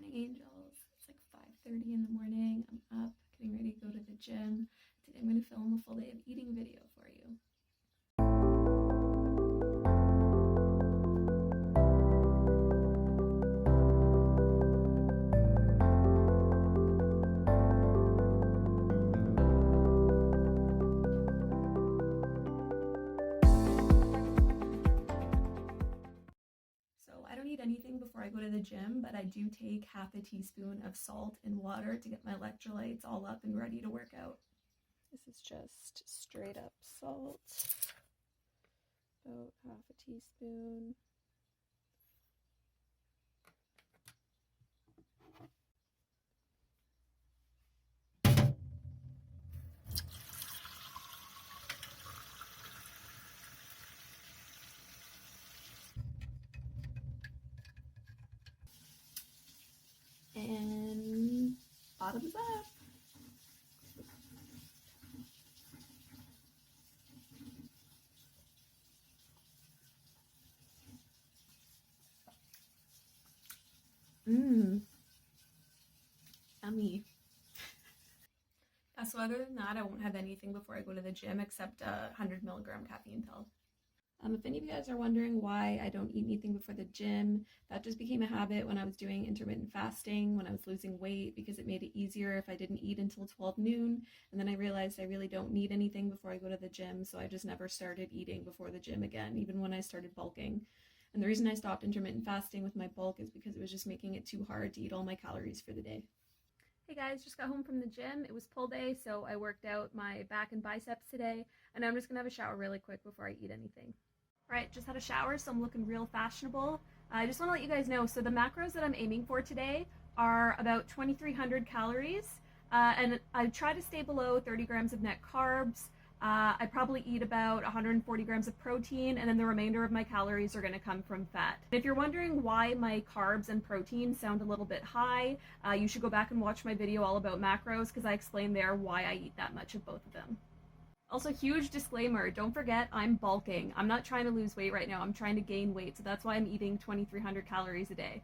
morning, angels. It's like 5:30 in the morning. I'm up, getting ready to go to the gym. Today I'm going to film a full day of eating video for you. So I don't eat anything before I go to the gym, but I do take half a teaspoon of salt and water to get my electrolytes all up and ready to work out. This is just straight up salt, about half a teaspoon. And bottoms up. Yummy. So other than that, I won't have anything before I go to the gym except a 100 milligram caffeine pill. If any of you guys are wondering why I don't eat anything before the gym, that just became a habit when I was doing intermittent fasting, when I was losing weight, because it made it easier if I didn't eat until 12 noon. And then I realized I really don't need anything before I go to the gym, so I just never started eating before the gym again, even when I started bulking. And the reason I stopped intermittent fasting with my bulk is because it was just making it too hard to eat all my calories for the day. Hey guys, just got home from the gym. It was pull day, so I worked out my back and biceps today, and I'm just gonna have a shower really quick before I eat anything. All right, just had a shower, so I'm looking real fashionable. I just wanna let you guys know, so the macros that I'm aiming for today are about 2,300 calories, and I try to stay below 30 grams of net carbs. I probably eat about 140 grams of protein, and then the remainder of my calories are going to come from fat. If you're wondering why my carbs and protein sound a little bit high, you should go back and watch my video all about macros, because I explain there why I eat that much of both of them. Also, huge disclaimer, don't forget I'm bulking. I'm not trying to lose weight right now, I'm trying to gain weight, so that's why I'm eating 2,300 calories a day.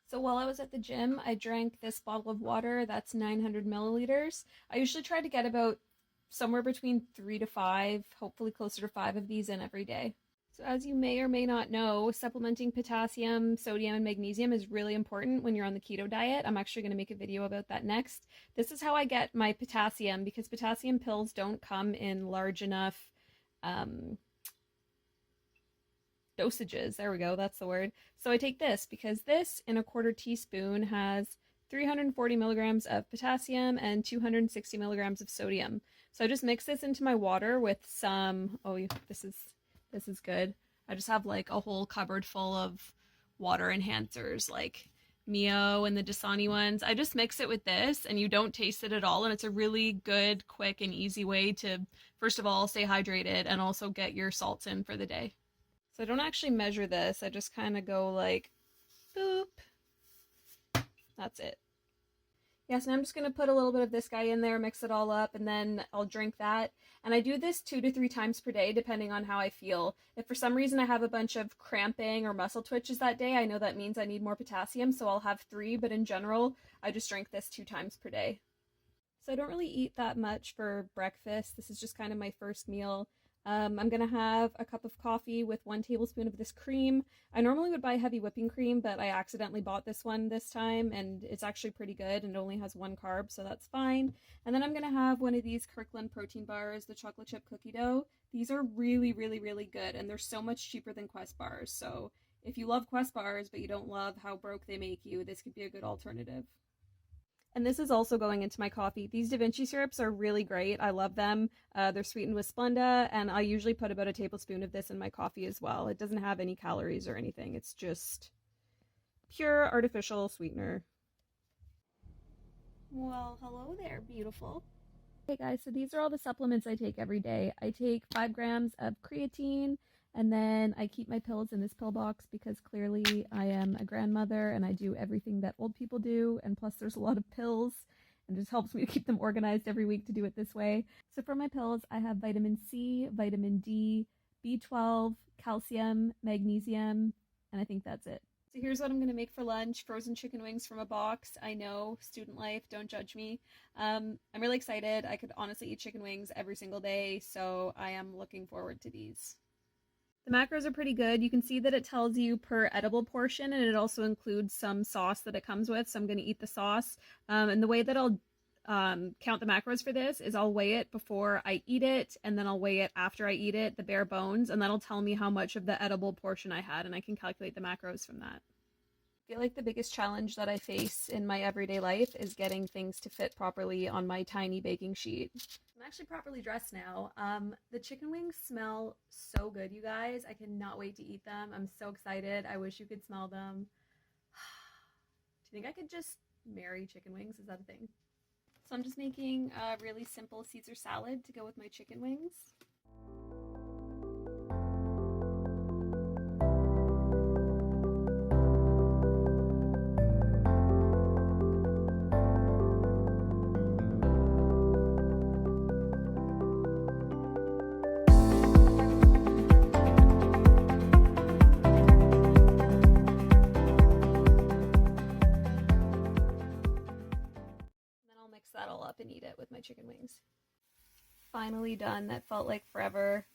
So while I was at the gym, I drank this bottle of water, that's 900 milliliters. I usually try to get about somewhere between 3 to 5, hopefully closer to 5 of these in every day. So as you may or may not know, supplementing potassium, sodium, and magnesium is really important when you're on the keto diet. I'm actually going to make a video about that next. This is how I get my potassium, because potassium pills don't come in large enough dosages. There we go, that's the word. So I take this, because this in a quarter teaspoon has 340 milligrams of potassium and 260 milligrams of sodium. So I just mix this into my water with some, this is good. I just have like a whole cupboard full of water enhancers, like Mio and the Dasani ones. I just mix it with this, and you don't taste it at all, and it's a really good, quick, and easy way to, first of all, stay hydrated and also get your salts in for the day. So I don't actually measure this, I just kind of go like, boop. That's it. Yes, and I'm just going to put a little bit of this guy in there, mix it all up, and then I'll drink that. And I do this 2 to 3 times per day, depending on how I feel. If for some reason I have a bunch of cramping or muscle twitches that day, I know that means I need more potassium, so I'll have 3, but in general, I just drink this 2 times per day. So I don't really eat that much for breakfast. This is just kind of my first meal. I'm going to have a cup of coffee with 1 tablespoon of this cream. I normally would buy heavy whipping cream, but I accidentally bought this one this time, and it's actually pretty good, and it only has 1 carb, so that's fine. And then I'm going to have one of these Kirkland protein bars, the chocolate chip cookie dough. These are really, really, really good, and they're so much cheaper than Quest bars. So if you love Quest bars, but you don't love how broke they make you, this could be a good alternative. And this is also going into my coffee. These Da Vinci syrups are really great. I love them. They're sweetened with Splenda, and I usually put about a tablespoon of this in my coffee as well. It doesn't have any calories or anything. It's just pure artificial sweetener. Well, hello there, beautiful. Hey guys, so these are all the supplements I take every day. I take 5 grams of creatine, and then I keep my pills in this pill box because clearly I am a grandmother and I do everything that old people do, and plus there's a lot of pills, and it just helps me to keep them organized every week to do it this way. So for my pills, I have vitamin C, vitamin D, B12, calcium, magnesium, and I think that's it. So here's what I'm going to make for lunch. Frozen chicken wings from a box. I know, student life, don't judge me. I'm really excited. I could honestly eat chicken wings every single day, so I am looking forward to these. The macros are pretty good. You can see that it tells you per edible portion, and it also includes some sauce that it comes with, so I'm going to eat the sauce. And the way that I'll count the macros for this is I'll weigh it before I eat it, and then I'll weigh it after I eat it, the bare bones, and that'll tell me how much of the edible portion I had, and I can calculate the macros from that. I feel like the biggest challenge that I face in my everyday life is getting things to fit properly on my tiny baking sheet. I'm actually properly dressed now. The chicken wings smell so good, you guys. I cannot wait to eat them. I'm so excited. I wish you could smell them. Do you think I could just marry chicken wings? Is that a thing? So I'm just making a really simple Caesar salad to go with my chicken wings. Mix that all up and eat it with my chicken wings. Finally done. That felt like forever.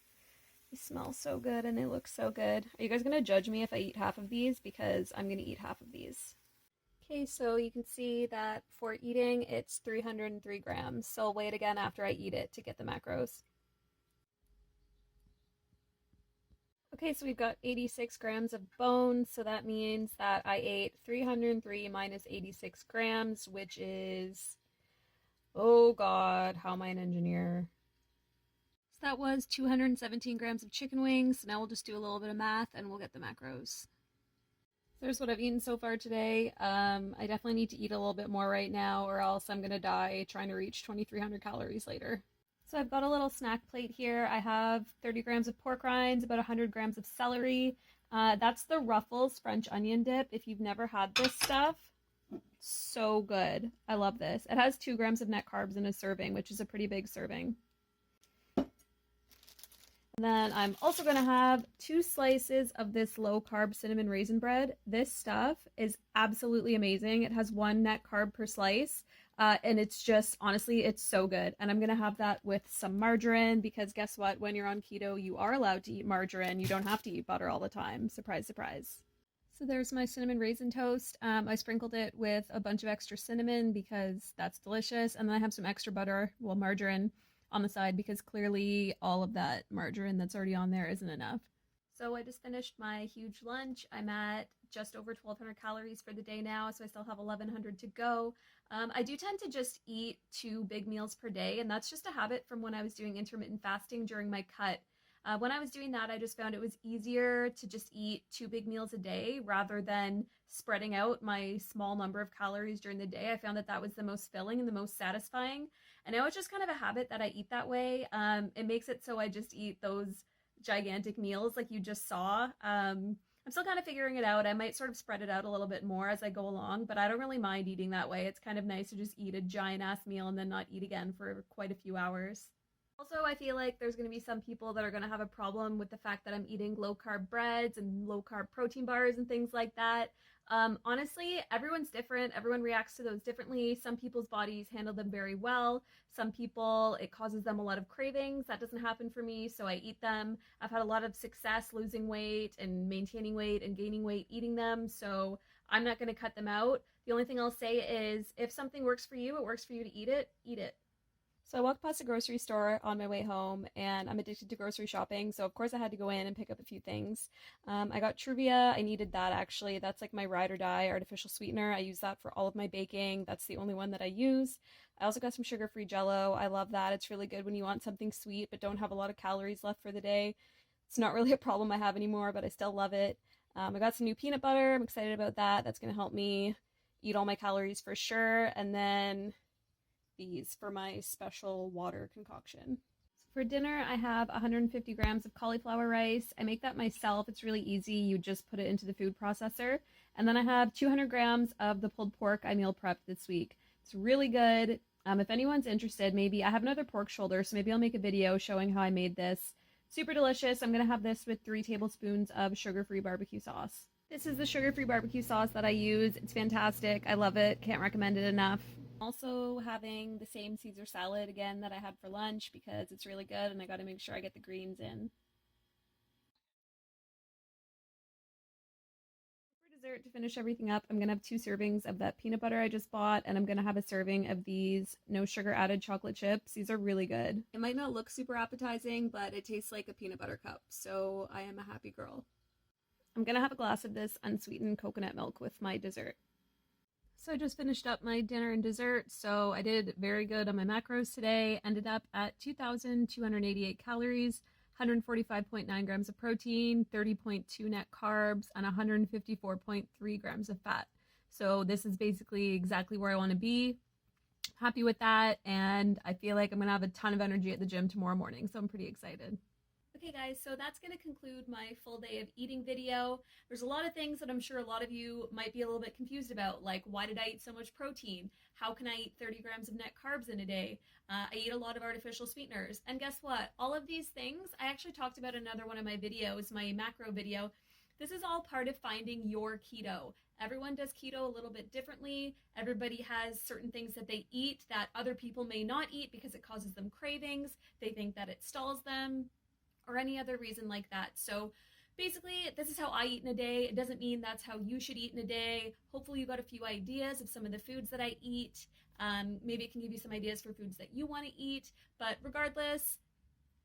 They smell so good and they look so good. Are you guys gonna judge me if I eat half of these? Because I'm gonna eat half of these. Okay, so you can see that for eating it's 303 grams. So I'll weigh it again after I eat it to get the macros. Okay, so we've got 86 grams of bone, so that means that I ate 303 minus 86 grams, which is, oh God, how am I an engineer? So that was 217 grams of chicken wings. Now we'll just do a little bit of math and we'll get the macros. There's what I've eaten so far today. I definitely need to eat a little bit more right now or else I'm gonna die trying to reach 2,300 calories later. So I've got a little snack plate here. I have 30 grams of pork rinds, about 100 grams of celery. That's the Ruffles French onion dip. If you've never had this stuff, so good. I love this. It has 2 grams of net carbs in a serving, which is a pretty big serving. And then I'm also going to have 2 slices of this low carb cinnamon raisin bread. This stuff is absolutely amazing. It has 1 net carb per slice. And it's just, honestly, it's so good. And I'm going to have that with some margarine because guess what? When you're on keto, you are allowed to eat margarine. You don't have to eat butter all the time. Surprise, surprise. So there's my cinnamon raisin toast. I sprinkled it with a bunch of extra cinnamon because that's delicious. And then I have some extra butter, well, margarine on the side because clearly all of that margarine that's already on there isn't enough. So I just finished my huge lunch. I'm at just over 1,200 calories for the day now, so I still have 1,100 to go. I do tend to just eat 2 big meals per day, and that's just a habit from when I was doing intermittent fasting during my cut. When I was doing that, I just found it was easier to just eat 2 big meals a day rather than spreading out my small number of calories during the day. I found that that was the most filling and the most satisfying. And now it's just kind of a habit that I eat that way. It makes it so I just eat those gigantic meals like you just saw. I'm still kind of figuring it out. I might sort of spread it out a little bit more as I go along, but I don't really mind eating that way. It's kind of nice to just eat a giant ass meal and then not eat again for quite a few hours. Also, I feel like there's going to be some people that are going to have a problem with the fact that I'm eating low carb breads and low carb protein bars and things like that. Honestly, everyone's different. Everyone reacts to those differently. Some people's bodies handle them very well. Some people, it causes them a lot of cravings. That doesn't happen for me, so I eat them. I've had a lot of success losing weight and maintaining weight and gaining weight eating them, so I'm not going to cut them out. The only thing I'll say is if something works for you, it works for you to eat it, eat it. So I walked past a grocery store on my way home, and I'm addicted to grocery shopping, so of course I had to go in and pick up a few things. I got Truvia. I needed that, actually. That's like my ride or die artificial sweetener. I use that for all of my baking. That's the only one that I use. I also got some sugar-free Jell-O. I love that. It's really good when you want something sweet but don't have a lot of calories left for the day. It's not really a problem I have anymore, but I still love it. I got some new peanut butter. I'm excited about that. That's going to help me eat all my calories for sure. And then these for my special water concoction. For dinner, I have 150 grams of cauliflower rice. I make that myself. It's really easy. You just put it into the food processor. And then I have 200 grams of the pulled pork I meal prepped this week. It's really good. If anyone's interested, maybe I have another pork shoulder, so maybe I'll make a video showing how I made this. Super delicious. I'm going to have this with 3 tablespoons of sugar-free barbecue sauce. This is the sugar-free barbecue sauce that I use. It's fantastic. I love it. Can't recommend it enough. Also having the same Caesar salad again that I had for lunch because it's really good and I got to make sure I get the greens in. For dessert, to finish everything up, I'm going to have 2 servings of that peanut butter I just bought, and I'm going to have a serving of these no sugar added chocolate chips. These are really good. It might not look super appetizing, but it tastes like a peanut butter cup, so I am a happy girl. I'm going to have a glass of this unsweetened coconut milk with my dessert. So I just finished up my dinner and dessert, so I did very good on my macros today. Ended up at 2,288 calories, 145.9 grams of protein, 30.2 net carbs, and 154.3 grams of fat. So this is basically exactly where I want to be. Happy with that, and I feel like I'm going to have a ton of energy at the gym tomorrow morning, so I'm pretty excited. Okay guys, so that's going to conclude my full day of eating video. There's a lot of things that I'm sure a lot of you might be a little bit confused about, like why did I eat so much protein? How can I eat 30 grams of net carbs in a day? I eat a lot of artificial sweeteners. And guess what? All of these things, I actually talked about in another one of my videos, my macro video. This is all part of finding your keto. Everyone does keto a little bit differently. Everybody has certain things that they eat that other people may not eat because it causes them cravings. They think that it stalls them, or any other reason like that. So basically, this is how I eat in a day. It doesn't mean that's how you should eat in a day. Hopefully you got a few ideas of some of the foods that I eat. Maybe it can give you some ideas for foods that you want to eat. But regardless,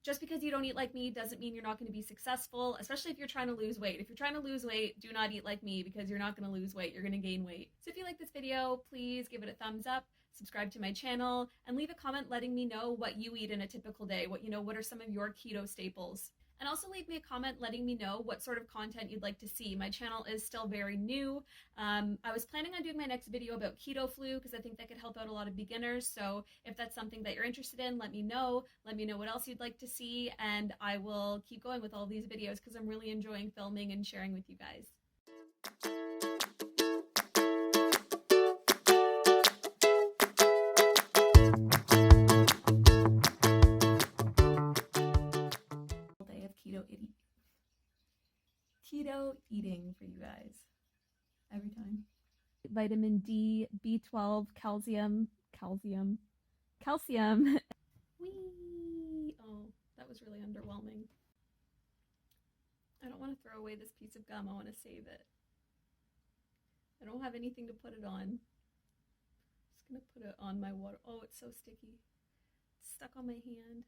just because you don't eat like me doesn't mean you're not going to be successful, especially if you're trying to lose weight. If you're trying to lose weight, do not eat like me because you're not going to lose weight. You're going to gain weight. So if you like this video, please give it a thumbs up, subscribe to my channel, and leave a comment letting me know what you eat in a typical day. What are some of your keto staples? And also leave me a comment letting me know what sort of content you'd like to see. My channel is still very new. I was planning on doing my next video about keto flu because I think that could help out a lot of beginners. So if that's something that you're interested in, let me know. Let me know what else you'd like to see, and I will keep going with all these videos because I'm really enjoying filming and sharing with you guys. Day of keto eating for you guys every time. Vitamin D, B12, calcium. Whee! Oh, that was really underwhelming. I don't want to throw away this piece of gum. I want to save it. I don't have anything to put it on. I'm just going to put it on my water. Oh, it's so sticky. It's stuck on my hand.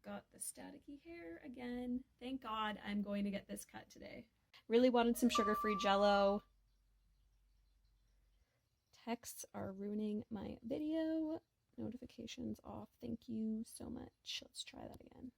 I've got the staticky hair again. Thank God I'm going to get this cut today. Really wanted some sugar-free Jell-O. Texts are ruining my video. Notifications off. Thank you so much. Let's try that again.